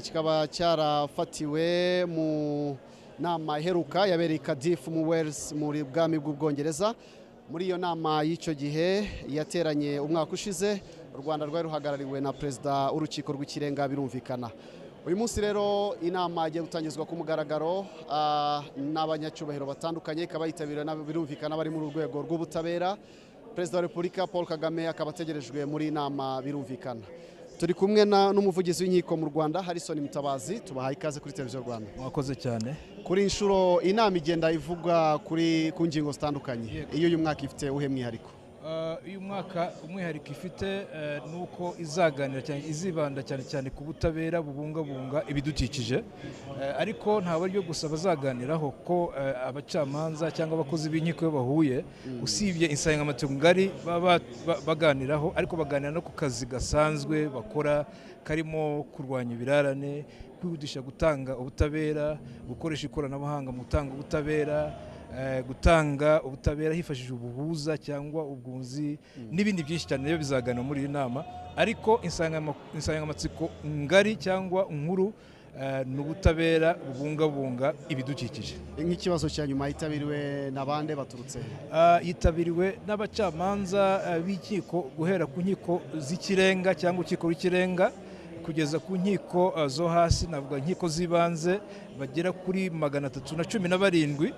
kikaba cyarafatiwe mu nama iheruka yabereye Cardiff mu Wales muri bwami bw'Ubwongereza. Muri iyo nama y'icyo gihe yateranye umwaka ushize, u Rwanda rwari ruhagarariwe na perezida w'urukiko rw'ikirenga birumvikana. Uyu munsi rero inama igiye gutangizwa ku mugaragaro n'abanyacyubahiro batandukanye, ikaba yitabiriwe birumvikana bari mu rwego rw'ubutabera. Perezida wa Repubulika Paul Kagame akaba ategerejwe muri inama birumvikana. Turi kumwe n'umuvugizi w'inkiko mu Rwanda Harrison Mutabazi, tubahaye ikaze kuri televiziyo Rwanda. Mwakoze cyane. Kuri inshuro inama igenda ivuga ku ngingo zitandukanye. Iyo uyu mwaka ifite uhe mwihariko? Uyu mwaka umwihariko ifite nuko izaganira cyane, izibanda cyane ku butabera bubungabunga ibidukikije, ariko nta buryo gusa bazaganiraho ko abacamanza cyangwa abakozi b'inkiko bahuye, usibye insanganyamatsiko ngari baganiraho, ariko baganira no ku kazi gasanzwe bakora karimo kurwanya ibirarane, kwihutisha gutanga ubutabera, gukoresha ikoranabuhanga mu gutanga ubutabera, gutanga ubutabera hifashishije ubuhuza cyangwa ubwunzi n'ibindi byinshi cyane rero bizaganira muri iyi nama. Ariko insanganyamatsiko ngari cyangwa nkuru ni ubutabera bubungabunga ibidukikije. Nk'ikibazo cya nyuma yitabiriwe n'abande baturutse? Yitabiriwe n'abacamanza b'inkiko, guhera ku nkiko z'ikirenga cyangwa urukiko rw'ikirenga kugeza ku nkiko zo hasi, navuga inkiko z'ibanze bagera kuri 317.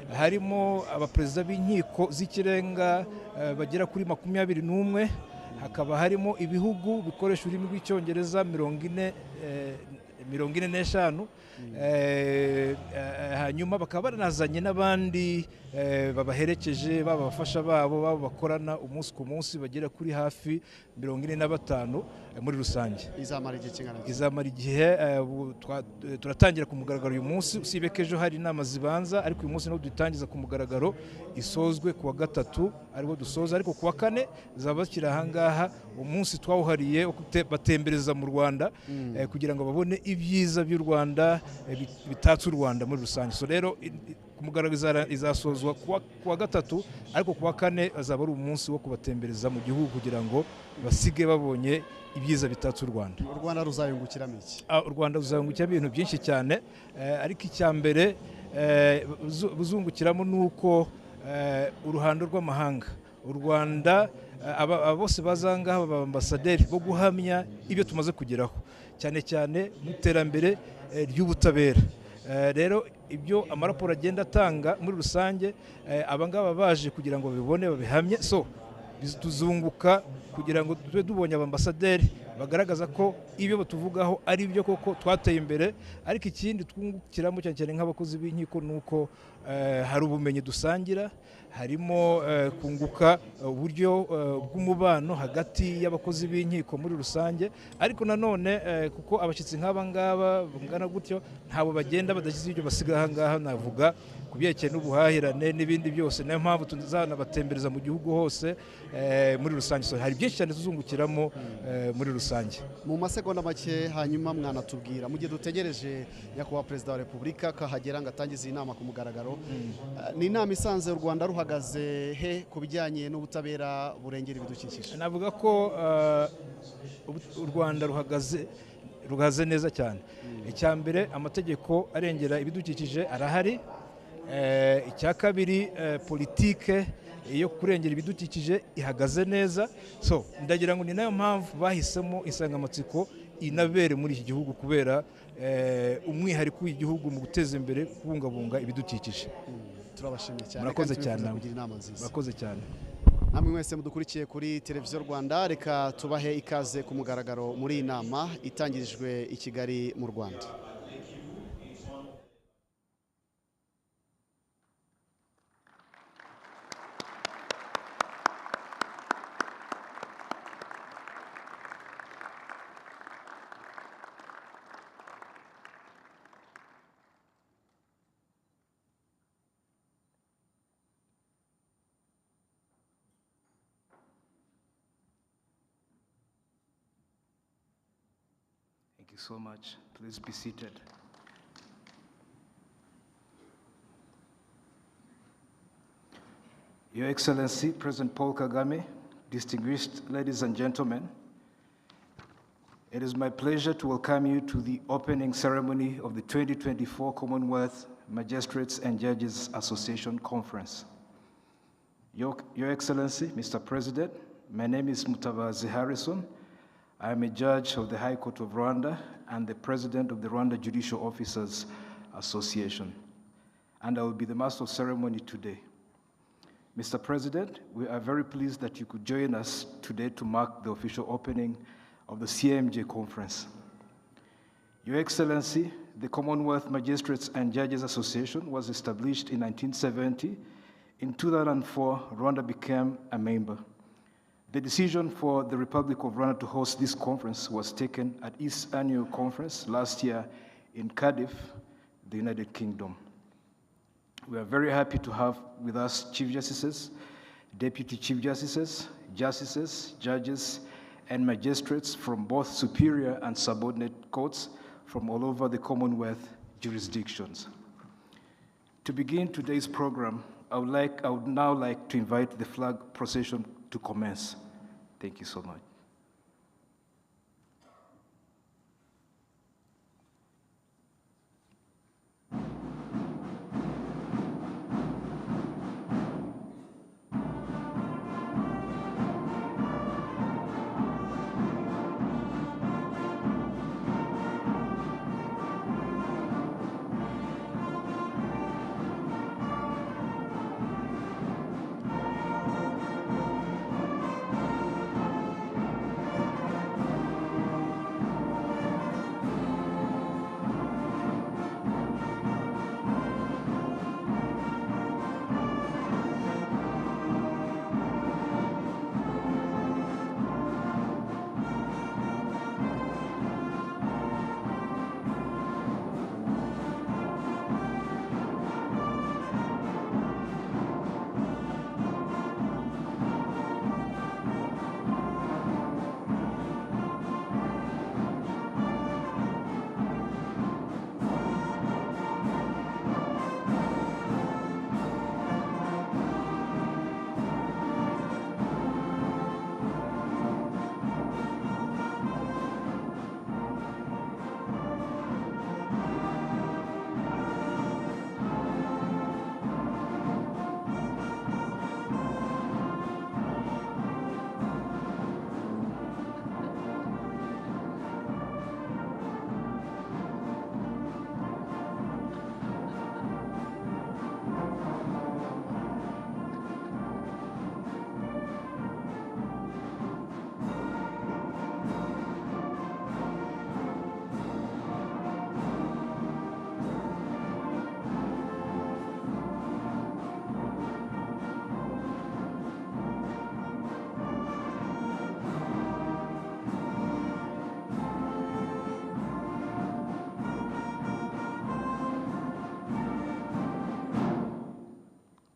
Harimo abaperezida b'inkiko z'ikirenga bagera kuri 21, hakaba harimo ibihugu bikoresha ururimi rw'icyongereza 45, hanyuma bakaba baranazanye n'abandi babaherekeje, babafasha babo bakorana umunsi ku munsi bagera kuri hafi 45 muri rusange. Izamara igihe kingana? Izamara igihe, turatangira ku mugaragaro uyu munsi, usibye ko ejo hari inama zibanza, ariko uyu munsi niho dutangiza ku mugaragaro, isozwe kuwa gatatu ariho dusoza, ariko kuwa kane zaba bakira ahangaha. Umunsi twawuhariye batembereza mu Rwanda kugira ngo babone ibyiza by'u Rwanda bitatse u Rwanda muri rusange. So rero ku mugaragaro izasozwa kuwa gatatu, ariko kuwa kane azaba ari umunsi wo kubatembereza mu gihugu kugira ngo basige babonye ibyiza bitatse u Rwanda. U Rwanda ruzayungukiramo iki? U Rwanda ruzayungukiramo ibintu byinshi cyane, ariko icya mbere buzungukiramo nuko uruhando rw'amahanga, u Rwanda bose bazangaha abambasaderi bo guhamya ibyo tumaze kugeraho, cyane cyane mu iterambere ry'ubutabera. Rero ibyo amaraporo agenda atanga muri rusange, abangaba baje kugira ngo babibone babihamye, so tuzunguka kugira ngo tube dubonye abambasaderi bagaragaza ko ibyo batuvugaho ari byo koko twateye imbere. Ariko ikindi twungukiramo cyane nk'abakozi b'inkiko nuko hari ubumenyi dusangira, harimo kunguka uburyo bw'umubano hagati y'abakozi b'inkiko muri rusange, ariko nanone kuko abashyitsi nk'aba ngaba bangana gutyo ntabo bagenda badashyize ibyo basiga aha ngaha, navuga ku byerekeye n'ubuhahirane n'ibindi byose. Niyo mpamvu tuzanabatembereza mu gihugu hose muri rusange. So hari byinshi cyane tuzungukiramo muri rusange. Mu masegonda make hanyuma mwanatubwira, mu gihe dutegereje nyakubahwa perezida wa Repubulika kahagera ngo atangize iyi nama ku mugaragaro, ni inama isanze u Rwanda ruhagaze he ku bijyanye n'ubutabera burengera ibidukikije? Navuga ko u Rwanda ruhagaze neza cyane. Icya mbere, amategeko arengera ibidukikije arahari. Icya kabiri, politike yo kurengera ibidukikije ihagaze neza. So ndagira ngo ni nayo mpamvu bahisemo insanganyamatsiko inabere muri iki gihugu, kubera umwihariko w'igihugu mu guteza imbere kubungabunga ibidukikije. Turabashimiye cyane. Murakoze cyane. Murakoze cyane. Namwe mwese mudukurikiye kuri televiziyo Rwanda, reka tubahe ikaze ku mugaragaro muri iyi nama itangirijwe i Kigali mu Rwanda. Thank you so much. Please be seated. Your Excellency, President Paul Kagame, distinguished ladies and gentlemen, It is my pleasure to welcome you to the opening ceremony of the 2024 Commonwealth Magistrates and Judges Association Conference. Your Excellency, Mr. President, my name is Mutabazi Harrison. I am a judge of the High Court of Rwanda and the president of the Rwanda Judicial Officers Association, and I will be the master of ceremony today. Mr. President, we are very pleased that you could join us today to mark the official opening of the CMJA conference. Your Excellency, the Commonwealth Magistrates and Judges Association was established in 1970. In 2004, Rwanda became a member. The decision for the Republic of Rwanda to host this conference was taken at its annual conference last year in Cardiff, the United Kingdom. We are very happy to have with us Chief Justices, Deputy Chief Justices, Justices, Judges, and magistrates from both superior and subordinate courts from all over the Commonwealth jurisdictions. To begin today's program, I would now like to invite the flag procession to commence. Thank you so much.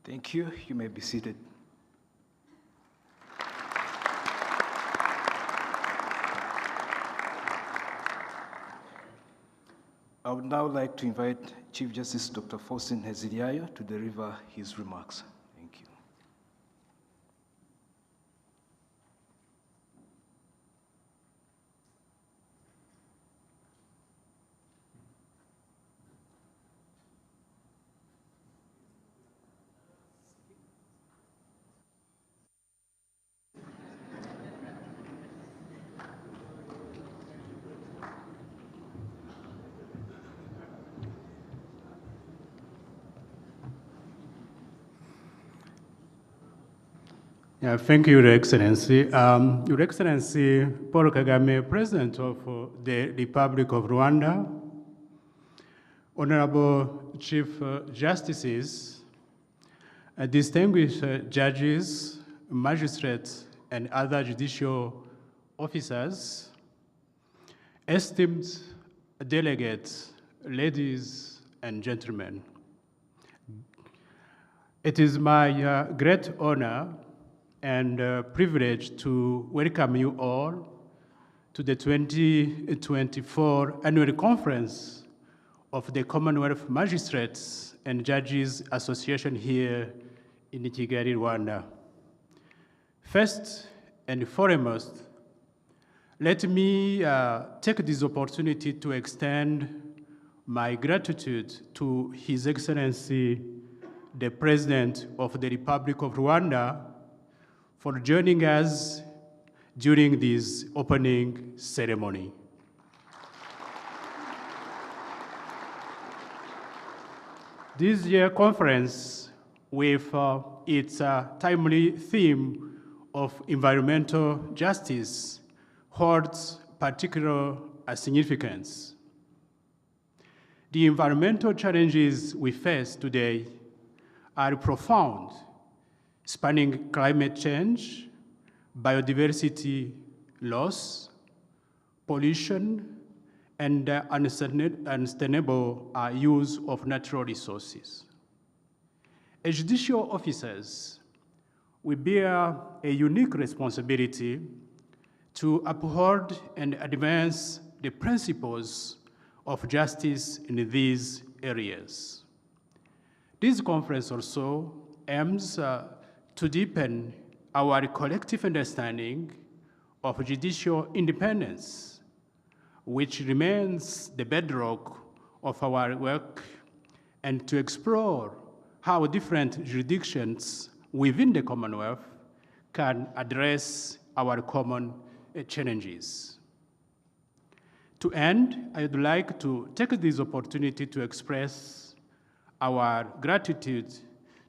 Thank you. You may be seated. I would now like to invite Chief Justice Dr. Faustin Heziriayo to deliver his remarks. Thank you. Yeah, thank you, Your Excellency. Your Excellency, Paul Kagame, President of the Republic of Rwanda, Honorable Chief Justices, distinguished judges, magistrates, and other judicial officers, esteemed delegates, ladies and gentlemen. It is my great honor and privilege to welcome you all to the 2024 Annual Conference of the Commonwealth Magistrates and Judges Association here in Kigali, Rwanda. First and foremost, Let me take this opportunity to extend my gratitude to His Excellency, the President of the Republic of Rwanda, for joining us during this opening ceremony. This year's conference, with its timely theme of environmental justice, holds particular significance. The environmental challenges we face today are profound, spanning climate change, biodiversity loss, pollution, and unsustainable use of natural resources. As judicial officers, we bear a unique responsibility to uphold and advance the principles of justice in these areas. This conference also aims to deepen our collective understanding of judicial independence, which remains the bedrock of our work, and to explore how different jurisdictions within the Commonwealth can address our common challenges. To end, I would like to take this opportunity to express our gratitude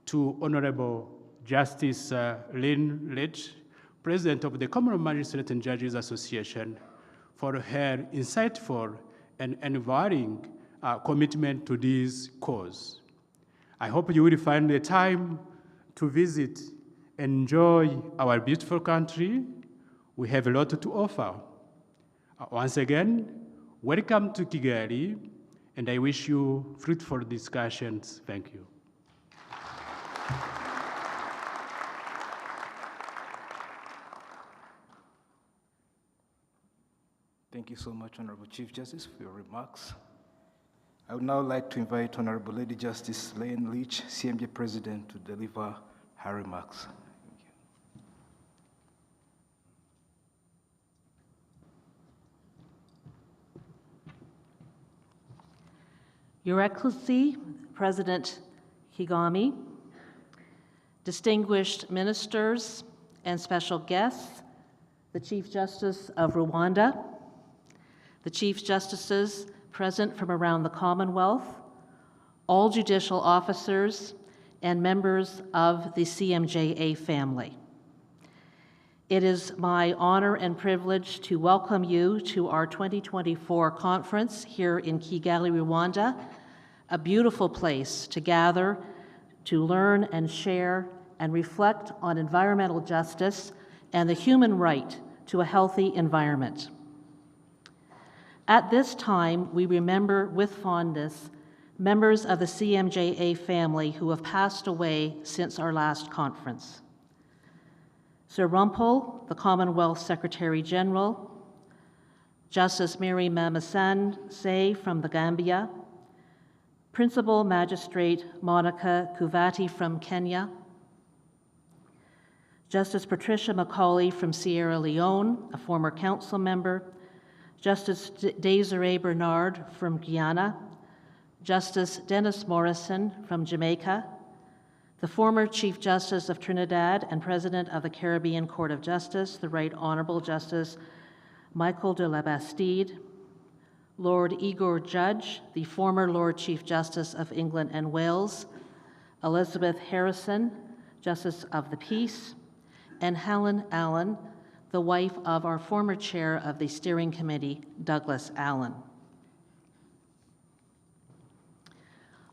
to Honorable Justice Lynn Leach, President of the Commonwealth Magistrates and Judges Association, for her insightful and unwavering commitment to this cause. I hope you will find the time to visit and enjoy our beautiful country. We have a lot to offer. Once again, welcome to Kigali, and I wish you fruitful discussions. Thank you. Thank you so much, Honorable Chief Justice, for your remarks. I would now like to invite Honorable Lady Justice Lynn Leach, CMJA President, to deliver her remarks. Thank you. Your Excellency, President Kagame, distinguished ministers and special guests, the Chief Justice of Rwanda, the Chief Justices present from around the Commonwealth, all judicial officers, and members of the CMJA family. It is my honor and privilege to welcome you to our 2024 conference here in Kigali, Rwanda, a beautiful place to gather, to learn and share and reflect on environmental justice and the human right to a healthy environment. At this time, we remember with fondness members of the CMJA family who have passed away since our last conference. Sir Rumpel, the Commonwealth Secretary General, Justice Mary Mamasan Say from the Gambia, Principal Magistrate Monica Kuvati from Kenya, Justice Patricia Macaulay from Sierra Leone, a former council member, Justice Desiree Bernard from Guyana, Justice Dennis Morrison from Jamaica, the former Chief Justice of Trinidad and President of the Caribbean Court of Justice, the Right Honorable Justice Michael de la Bastide, Lord Igor Judge, the former Lord Chief Justice of England and Wales, Elizabeth Harrison, Justice of the Peace, and Helen Allen, the wife of our former chair of the steering committee, Douglas Allen.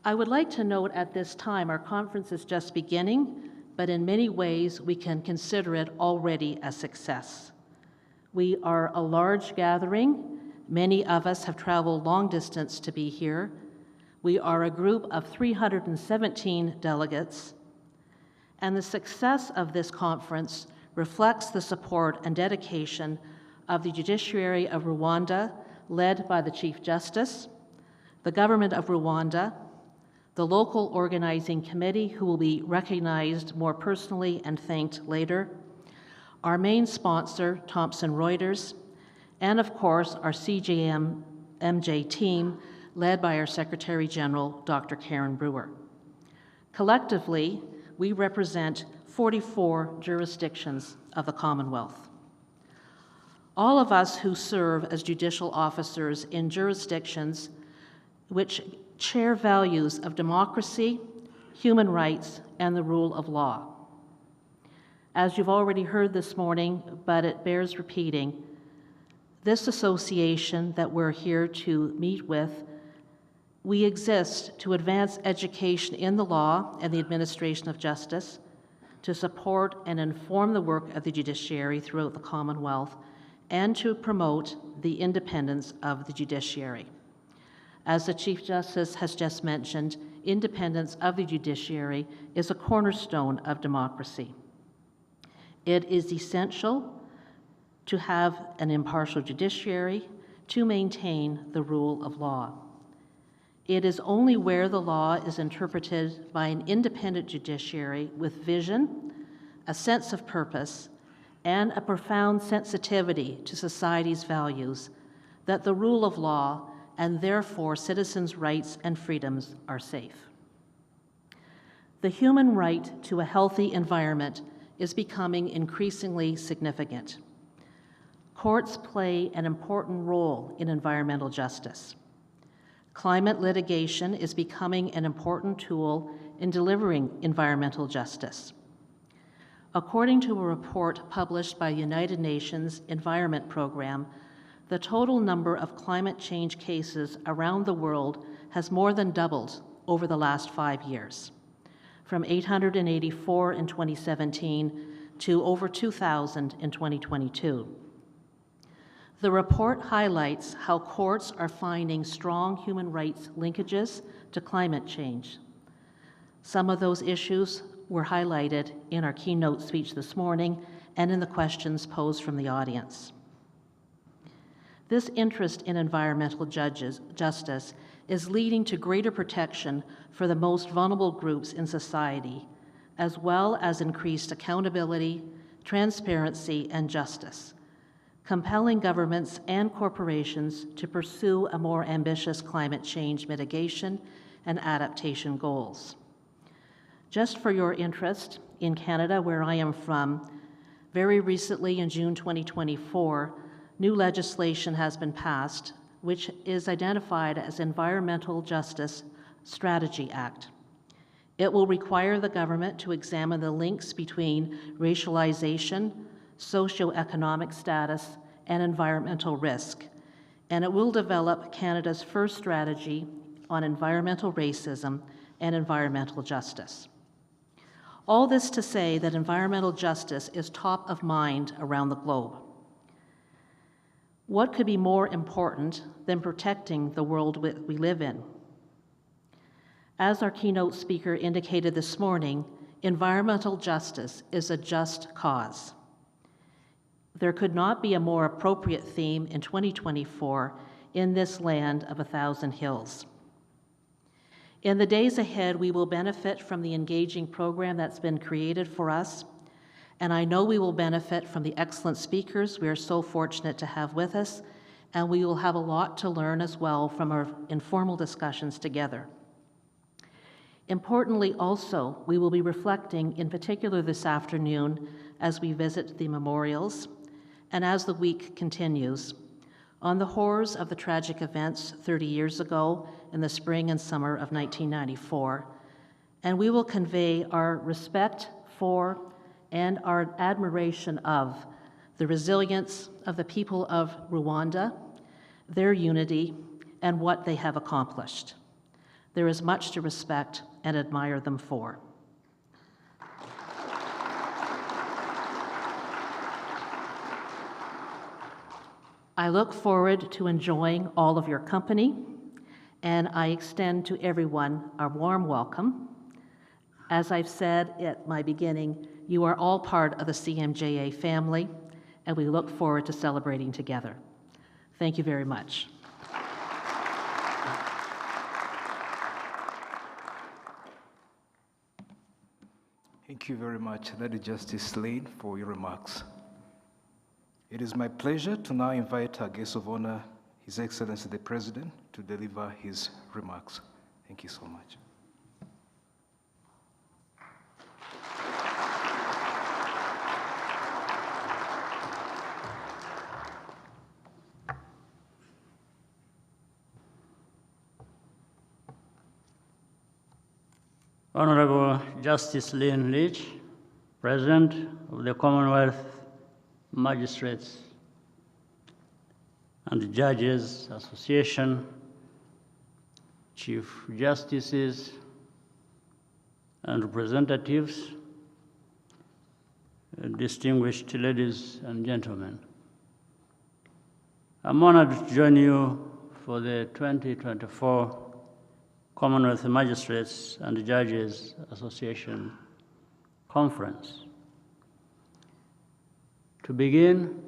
I would like to note at this time our conference is just beginning, but in many ways we can consider it already a success. We are a large gathering. Many of us have traveled long distance to be here. We are a group of 317 delegates, and the success of this conference reflects the support and dedication of the Judiciary of Rwanda, led by the Chief Justice, the Government of Rwanda, the local organizing committee, who will be recognized more personally and thanked later, our main sponsor, Thomson Reuters, and of course, our CMJA team, led by our Secretary General, Dr. Karen Brewer. Collectively, we represent 44 jurisdictions of the Commonwealth. All of us who serve as judicial officers in jurisdictions which share values of democracy, human rights, and the rule of law. As you've already heard this morning, but it bears repeating, this association that we're here to meet with, we exist to advance education in the law and the administration of justice, to support and inform the work of the judiciary throughout the Commonwealth, and to promote the independence of the judiciary. As the Chief Justice has just mentioned, independence of the judiciary is a cornerstone of democracy. It is essential to have an impartial judiciary to maintain the rule of law. It is only where the law is interpreted by an independent judiciary with vision, a sense of purpose, and a profound sensitivity to society's values that the rule of law and therefore citizens' rights and freedoms are safe. The human right to a healthy environment is becoming increasingly significant. Courts play an important role in environmental justice. Climate litigation is becoming an important tool in delivering environmental justice. According to a report published by the United Nations Environment Program, the total number of climate change cases around the world has more than doubled over the last 5 years, from 884 in 2017 to over 2,000 in 2022. The report highlights how courts are finding strong human rights linkages to climate change. Some of those issues were highlighted in our keynote speech this morning and in the questions posed from the audience. This interest in environmental justice is leading to greater protection for the most vulnerable groups in society, as well as increased accountability, transparency, and justice, compelling governments and corporations to pursue a more ambitious climate change mitigation and adaptation goals. Just for your interest, in Canada, where I am from, very recently in June 2024, new legislation has been passed, which is identified as Environmental Justice Strategy Act. It will require the government to examine the links between racialization, socioeconomic status, and environmental risk, and it will develop Canada's first strategy on environmental racism and environmental justice. All this to say that environmental justice is top of mind around the globe. What could be more important than protecting the world we live in? As our keynote speaker indicated this morning, environmental justice is a just cause. There could not be a more appropriate theme in 2024 in this land of 1,000 hills. In the days ahead, we will benefit from the engaging program that's been created for us, and I know we will benefit from the excellent speakers we are so fortunate to have with us, and we will have a lot to learn as well from our informal discussions together. Importantly also, we will be reflecting in particular this afternoon as we visit the memorials and as the week continues on the horrors of the tragic events 30 years ago in the spring and summer of 1994, and we will convey our respect for and our admiration of the resilience of the people of Rwanda, their unity, and what they have accomplished. There is much to respect and admire them for. I look forward to enjoying all of your company, and I extend to everyone a warm welcome. As I've said at my beginning, you are all part of the CMJA family, and we look forward to celebrating together. Thank you very much. Thank you very much, Lady Justice Lane, for your remarks. It is my pleasure to now invite our guest of honor, His Excellency the President, to deliver his remarks. Thank you so much. Honorable Justice Lynn Leach, President of the Commonwealth Magistrates and Judges Association, Chief Justices and representatives, distinguished ladies and gentlemen. I'm honored to join you for the 2024 Commonwealth Magistrates and Judges Association Conference. To begin,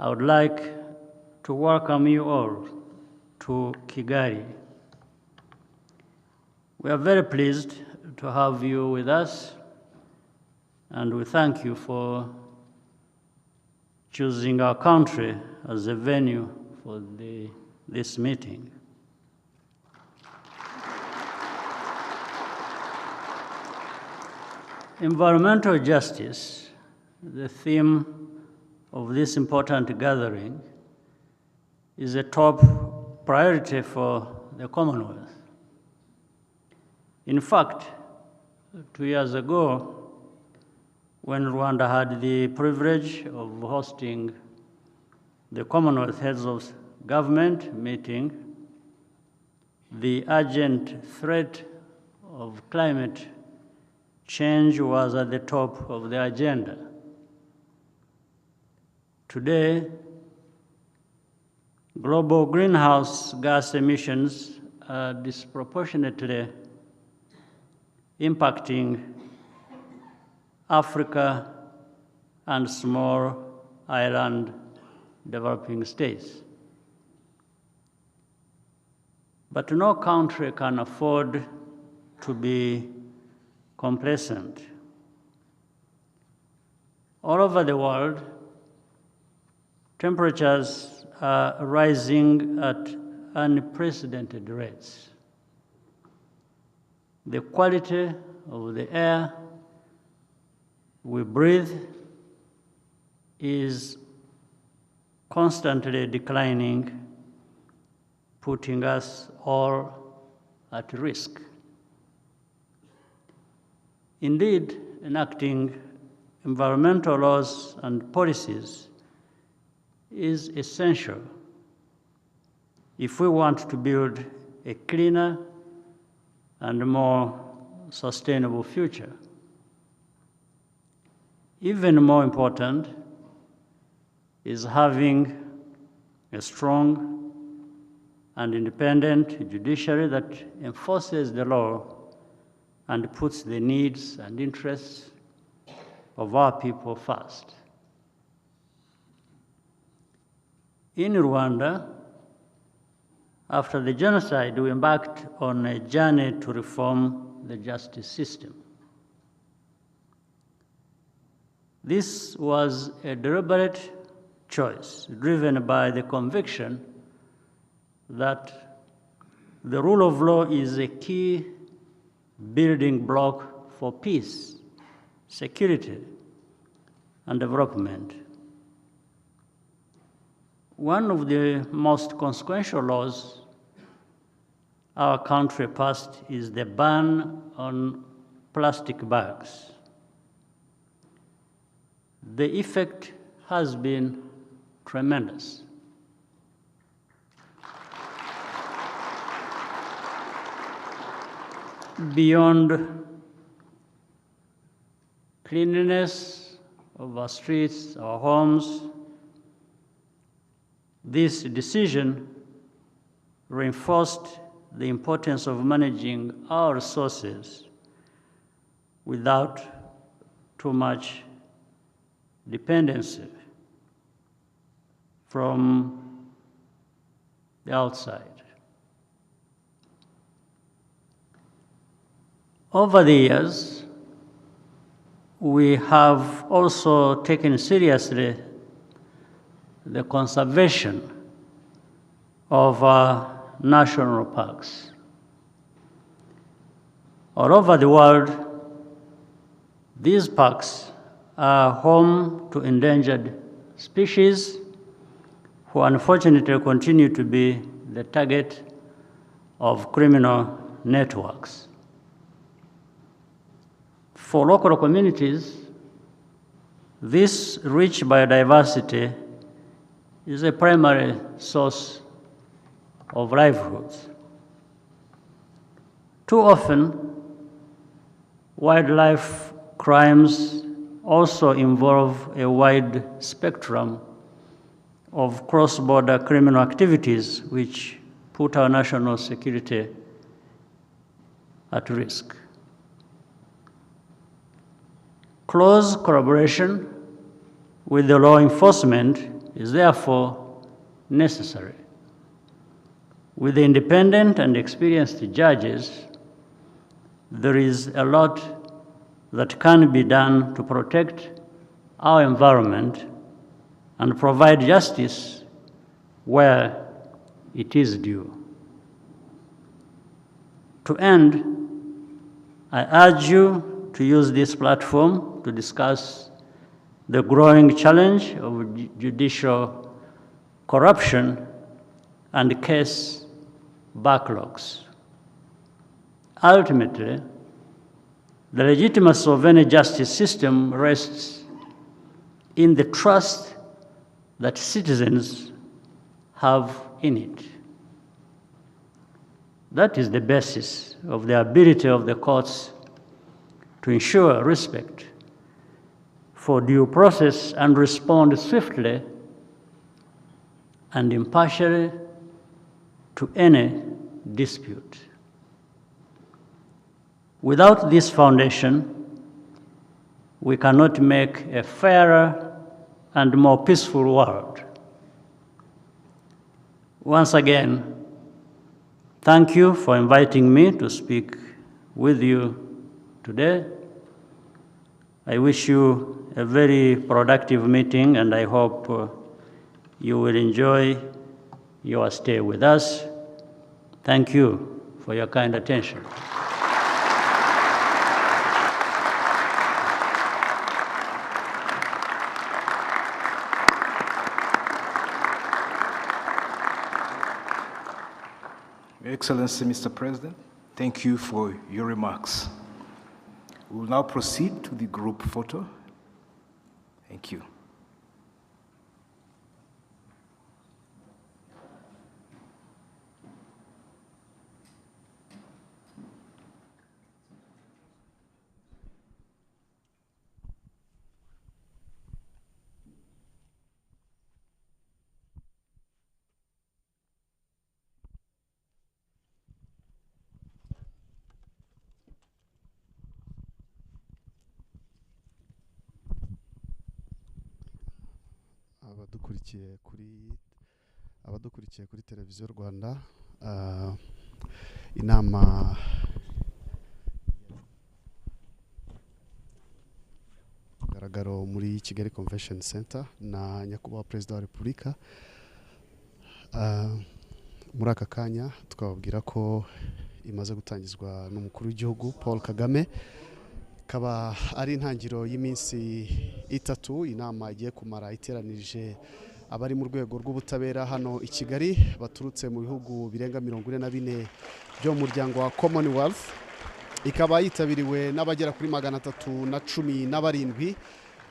I would like to welcome you all to Kigali. We are very pleased to have you with us, and we thank you for choosing our country as a venue for this meeting. Environmental justice, the theme of this important gathering, is a top priority for the Commonwealth. In fact, 2 years ago, when Rwanda had the privilege of hosting the Commonwealth Heads of Government meeting, the urgent threat of climate change was at the top of the agenda. Today, global greenhouse gas emissions are disproportionately impacting Africa and small island developing states. But no country can afford to be complacent. All over the world, temperatures are rising at unprecedented rates. The quality of the air we breathe is constantly declining, putting us all at risk. Indeed, enacting environmental laws and policies is essential if we want to build a cleaner and more sustainable future. Even more important is having a strong and independent judiciary that enforces the law and puts the needs and interests of our people first. In Rwanda, after the genocide, we embarked on a journey to reform the justice system. This was a deliberate choice, driven by the conviction that the rule of law is a key building block for peace, security, and development. One of the most consequential laws our country passed is the ban on plastic bags. The effect has been tremendous. Beyond cleanliness of our streets, our homes, this decision reinforced the importance of managing our resources without too much dependency from the outside. Over the years, we have also taken seriously the conservation of our national parks. All over the world, these parks are home to endangered species who unfortunately continue to be the target of criminal networks. For local communities, this rich biodiversity is a primary source of livelihoods. Too often, wildlife crimes also involve a wide spectrum of cross-border criminal activities which put our national security at risk. Close collaboration with the law enforcement is therefore necessary. With the independent and experienced judges, there is a lot that can be done to protect our environment and provide justice where it is due. To end, I urge you to use this platform to discuss the growing challenge of judicial corruption and case backlogs. Ultimately, the legitimacy of any justice system rests in the trust that citizens have in it. That is the basis of the ability of the courts to ensure respect for due process and respond swiftly and impartially to any dispute. Without this foundation, we cannot make a fairer and more peaceful world. Once again, thank you for inviting me to speak with you today. I wish you a very productive meeting, and I hope you will enjoy your stay with us. Thank you for your kind attention. Your Excellency, Mr. President, thank you for your remarks. We will now proceed to the group photo. Thank you. abadukurikiye kuri televiziyo Rwanda, inama garagaro muri Kigali Convention Center na nyakubahwa Perezida wa Repubulika. Muri aka kanya twababwira ko imaze gutangizwa n'umukuru w'igihugu Paul Kagame, kaba ari intangiro y'iminsi itatu. Inama igiye kumara iteranije abari mu rwego rw'ubutabera hano i Kigali baturutse mu bihugu birenga 44 byo mu muryango wa Commonwealth. Ikaba yitabiriwe n'abagera kuri 317.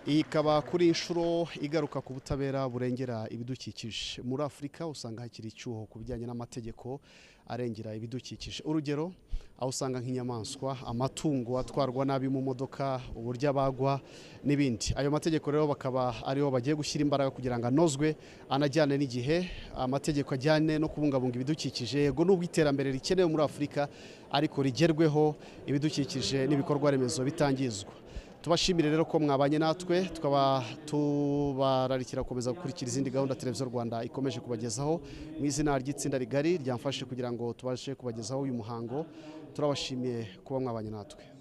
Ikaba kuri inshuro igaruka ku butabera burengera ibidukikije. Muri Afurika usanga hakiri icyuho ku bijyanye n'amategeko arengera ibidukikije. Urugero, aho usanga nk'inyamaswa, amatungo atwarwa nabi mu modoka, uburyo abagwa n'ibindi. Ayo mategeko rero bakaba ariho bagiye gushyira imbaraga kugira ngo anozwe, anajyane n'igihe, amategeko ajyane no kubungabunga ibidukikije. Yego n'ubwo iterambere rikenewe muri Afurika, ariko rigerweho ibidukikije n'ibikorwa remezo bitangizwa. Tubashimire rero ko mwabanye natwe, tukaba tubararikira gukomeza gukurikira izindi gahunda televiziyo Rwanda ikomeje kubagezaho. Mu izina ry'itsinda rigari ryamfashe kugira ngo tubashe kubagezaho uyu muhango, turabashimiye kuba mwabanye natwe.